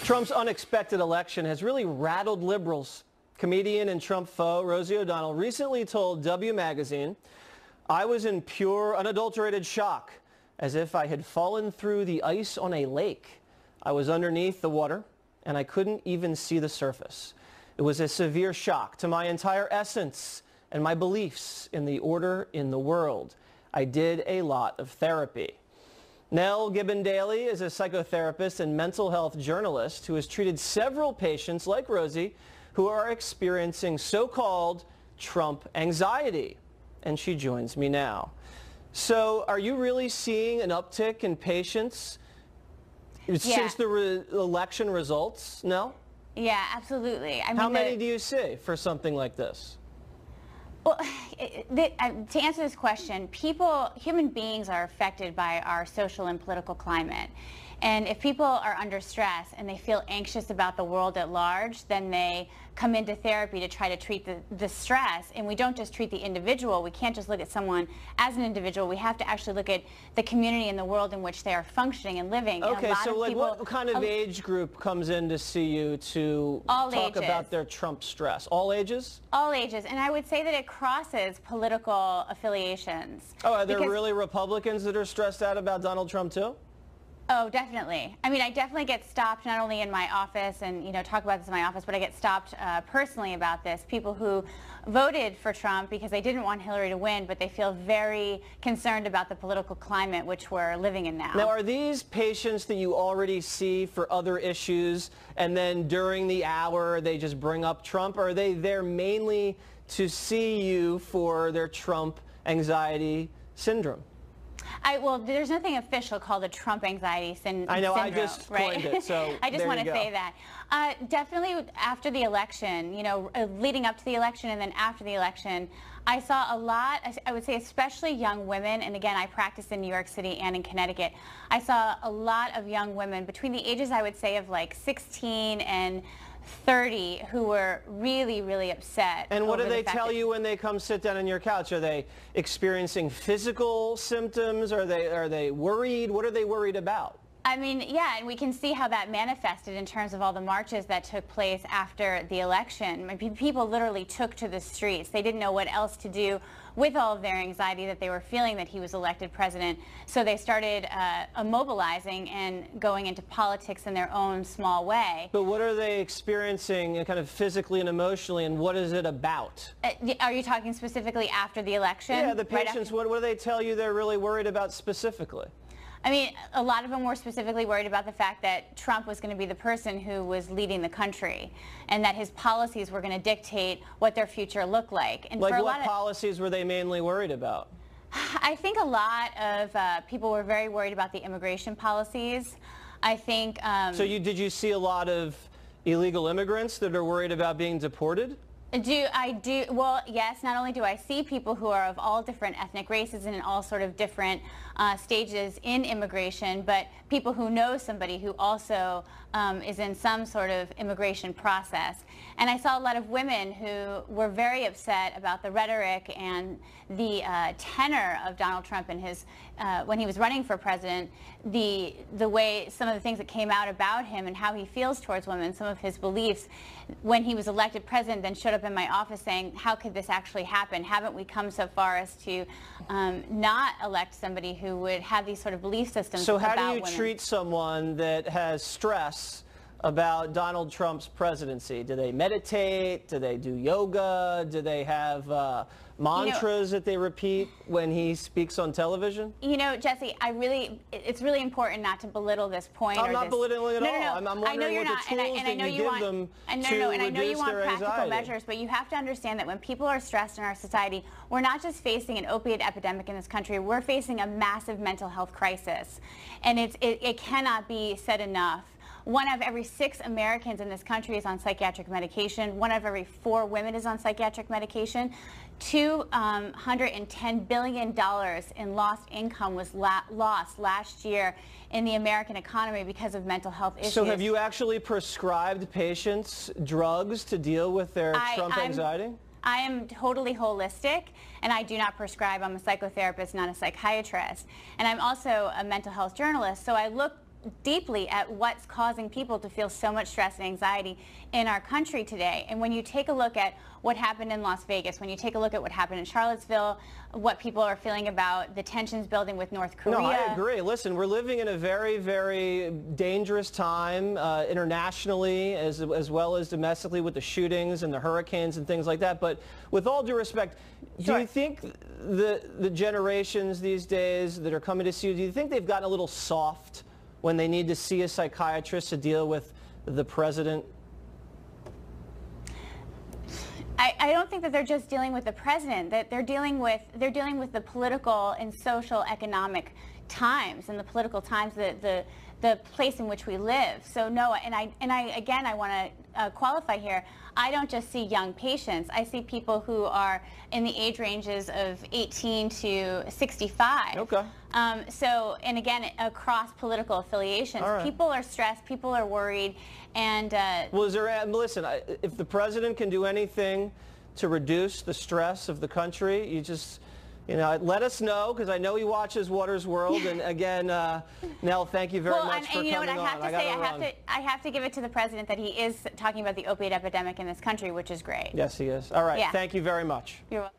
Trump's unexpected election has really rattled liberals. Comedian and Trump foe Rosie O'Donnell recently told W Magazine, "I was in pure, unadulterated shock, as if I had fallen through the ice on a lake. I was underneath the water, and I couldn't even see the surface. It was a severe shock to my entire essence and my beliefs in the order in the world. I did a lot of therapy." Nell Gibbon-Daly is a psychotherapist and mental health journalist who has treated several patients like Rosie who are experiencing so-called Trump anxiety. And she joins me now. So are you really seeing an uptick in patients since the election results, Nell? Yeah, absolutely. I mean, how many do you see for something like this? Well, to answer this question, human beings are affected by our social and political climate. And if people are under stress and they feel anxious about the world at large, then they come into therapy to try to treat the stress. And we don't just treat the individual. We can't just look at someone as an individual. We have to actually look at the community and the world in which they are functioning and living. Okay, and so like what kind of age group comes in to see you to talk about their Trump stress? All ages? All ages. And I would say that it crosses political affiliations. Oh, are there really Republicans that are stressed out about Donald Trump too? Oh, definitely. I mean, I definitely get stopped not only in my office and, talk about this in my office, but I get stopped personally about this. People who voted for Trump because they didn't want Hillary to win, but they feel very concerned about the political climate which we're living in now. Now, are these patients that you already see for other issues, and then during the hour they just bring up Trump, or are they there mainly to see you for their Trump anxiety syndrome? Well, there's nothing official called the Trump anxiety syndrome. I know, I just coined it, so I just want to say that. Definitely after the election, leading up to the election and then after the election, I saw a lot, I would say especially young women, and again, I practice in New York City and in Connecticut. I saw a lot of young women between the ages, I would say, of like 16 and 30 who were really, really upset. And what do they tell you when they come sit down on your couch? Are they experiencing physical symptoms? Are they worried? What are they worried about? I mean, yeah, and we can see how that manifested in terms of all the marches that took place after the election. I mean, people literally took to the streets. They didn't know what else to do with all of their anxiety that they were feeling that he was elected president. So they started mobilizing and going into politics in their own small way. But what are they experiencing kind of physically and emotionally, and what is it about? Are you talking specifically after the election? Yeah, the patients, what do they tell you they're really worried about specifically? I mean, a lot of them were specifically worried about the fact that Trump was going to be the person who was leading the country and that his policies were going to dictate what their future looked like. And like what policies were they mainly worried about? I think a lot of people were very worried about the immigration policies. I think... So did you see a lot of illegal immigrants that are worried about being deported? Well, yes, not only do I see people who are of all different ethnic races and in all sort of different stages in immigration, but people who know somebody who also is in some sort of immigration process. And I saw a lot of women who were very upset about the rhetoric and the tenor of Donald Trump and his, when he was running for president, the way, some of the things that came out about him and how he feels towards women, some of his beliefs when he was elected president, then showed up in my office saying, how could this actually happen? Haven't we come so far as to not elect somebody who would have these sort of belief systems about women? So how do you treat someone that has stress about Donald Trump's presidency? Do they meditate? Do they do yoga? Do they have mantras that they repeat when he speaks on television? Jesse, it's really important not to belittle this point. I'm not belittling at all. I'm wondering I know you're what not, the tools and I know that you give them and I know you want practical anxiety. measures, but you have to understand that when people are stressed in our society, we're not just facing an opiate epidemic in this country, we're facing a massive mental health crisis. And it cannot be said enough. 1 of every 6 Americans in this country is on psychiatric medication. 1 of every 4 women is on psychiatric medication. $210 billion in lost income was lost last year in the American economy because of mental health issues. So have you actually prescribed patients drugs to deal with their Trump anxiety? I am totally holistic, and I do not prescribe. I'm a psychotherapist, not a psychiatrist. And I'm also a mental health journalist, so I look deeply at what's causing people to feel so much stress and anxiety in our country today. And when you take a look at what happened in Las Vegas, when you take a look at what happened in Charlottesville, what people are feeling about the tensions building with North Korea. No, I agree. Listen, we're living in a very, very dangerous time internationally as well as domestically with the shootings and the hurricanes and things like that. But with all due respect, do you think the generations these days that are coming to see you, do you think they've gotten a little soft when they need to see a psychiatrist to deal with the president? I don't think that they're just dealing with the president, that they're dealing with the political and social economic times and the political times, the place in which we live. So no, and I want to qualify here. I don't just see young patients. I see people who are in the age ranges of 18 to 65. Okay. So, and again, across political affiliations, right. People are stressed, people are worried, and well, is there? Listen, if the president can do anything to reduce the stress of the country, you just. Let us know, because I know he watches Water's World. And again, Nell, thank you very much for coming on. I have to give it to the president that he is talking about the opiate epidemic in this country, which is great. Yes, he is. All right. Yeah. Thank you very much. You're welcome.